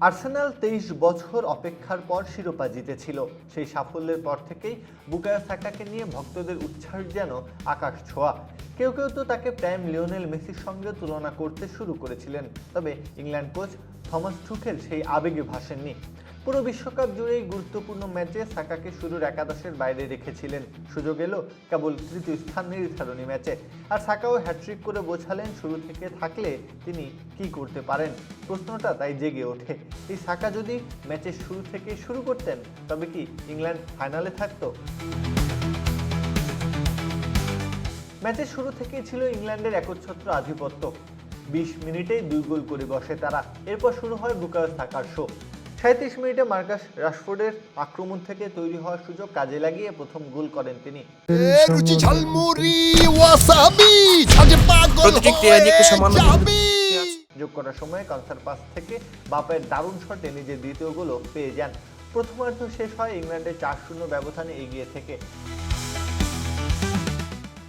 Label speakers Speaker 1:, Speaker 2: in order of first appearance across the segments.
Speaker 1: Arsenal ২৩ বছর অপেক্ষার পর শিরোপা জিতেছিল। সেই সাফল্যের পর থেকেই বুকায়ো সাকাকে নিয়ে ভক্তদের উচ্ছ্বাস যেন আকাশ ছোঁয়া। কেউ কেউ তো তাকে প্রাইম লিওনেল মেসির সঙ্গে তুলনা করতে শুরু করেছিলেন। তবে ইংল্যান্ড কোচ থমাস টুখেল সেই আবেগে ভাসেননি। পুরো বিশ্বকাপ জুড়েই গুরুত্বপূর্ণ ম্যাচে সাকাকে শুরুর একাদশের বাইরে রেখেছিলেন। সুযোগ এলো কেবল তৃতীয় স্থান নির্ধারণী ম্যাচে, আর সাকাও হ্যাট্রিক করে বোঝালেন শুরু থেকে থাকলে তিনি কি করতে পারেন। প্রশ্নটা তাই জেগে ওঠে, এই সাকা যদি ম্যাচের শুরু থেকেই শুরু করতেন তবে কি ইংল্যান্ড ফাইনালে থাকতো? ম্যাচের শুরু থেকেই ছিল ইংল্যান্ডের একচ্ছত্র আধিপত্য। ২০ মিনিটেই ২ গোল করে বসে তারা। এরপর শুরু হয় বুকায়ো সাকার শো। ৩৭ মিনিটে মার্কাস রাশফোর্ডের আক্রমণ থেকে তৈরি হওয়ার সুযোগ কাজে লাগিয়ে প্রথম গোল করেন তিনি। যোগ করার সময় কাউন্টার পাস থেকে বাপের দারুণ শটে নিজের দ্বিতীয় গোলও পেয়ে যান। প্রথমার্ধ শেষ হয় ইংল্যান্ডের ৪-০ ব্যবধানে এগিয়ে থেকে।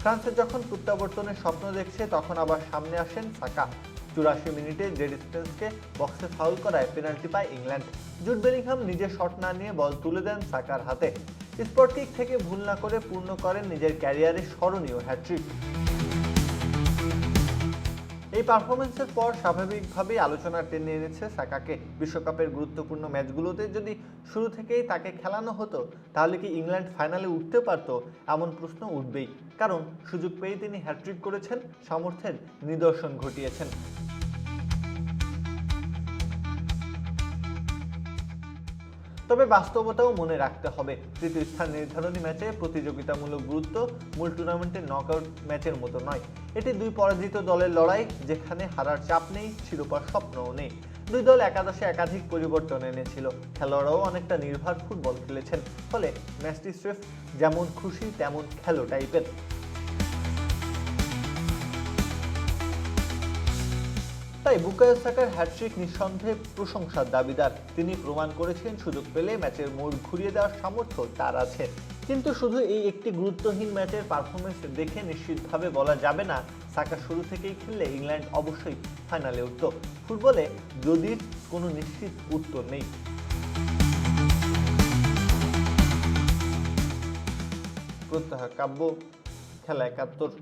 Speaker 1: ফ্রান্সের যখন প্রত্যাবর্তনের স্বপ্ন দেখছে তখন আবার সামনে আসেন সাকা। ৮৪ মিনিটে জেড স্পেন্সকে বক্সে ফাউল করায় পেনাল্টি পায় ইংল্যান্ড। জুড বেলিংহাম নিজে শট না নিয়ে বল তুলে দেন সাকার হাতে। স্পট কিক থেকে ভুল না করে পূর্ণ করেন নিজের ক্যারিয়ারে স্মরণীয় হ্যাট্রিক। এই পারফরমেন্সের পর স্বাভাবিকভাবেই আলোচনা টেনে এনেছে সাকাকে। বিশ্বকাপের গুরুত্বপূর্ণ ম্যাচগুলোতে যদি শুরু থেকেই তাকে খেলানো হতো তাহলে কি ইংল্যান্ড ফাইনালে উঠতে পারত, এমন প্রশ্ন উঠবেই। কারণ সুযোগ পেয়ে তিনি হ্যাট্রিক করেছেন, সামর্থ্যের নিদর্শন ঘটিয়েছেন। তবে বাস্তবতাও মনে রাখতে হবে, তৃতীয় স্থান নির্ধারণী ম্যাচে প্রতিযোগিতামূলক গুরুত্ব মূল টুর্নামেন্টের নকআউট ম্যাচের মতো নয়। এটি দুই পরাজিত দলের লড়াই, যেখানে হারার চাপ নেই, শিরোপার স্বপ্নও নেই। দুই দল একাদশে একাধিক পরিবর্তন এনেছিল, খেলোয়াড়রাও অনেকটা নির্ভর ফুটবল খেলেছেন। ফলে ম্যাচটি স্রেফ যেমন খুশি তেমন খেলো টাইপের। তাই বুকায়ো সাকার হ্যাট্রিক নিঃসন্দেহে প্রশংসার দাবিদার। তিনি প্রমাণ করেছেন সুযোগ পেলে ম্যাচের মোড় ঘুরিয়ে দেওয়ার সামর্থ্য তার আছে। কিন্তু শুধু এই একটি গুরুত্বহীন ম্যাচের পারফরমেন্স দেখে নিশ্চিতভাবে বলা যাবে না সাকা শুরু থেকেই খেললে ইংল্যান্ড অবশ্যই ফাইনালে উঠত। ফুটবলে যদির কোনো নিশ্চিত উত্তর নেই। প্রত্যহ কাব্য, খেলা ৭১।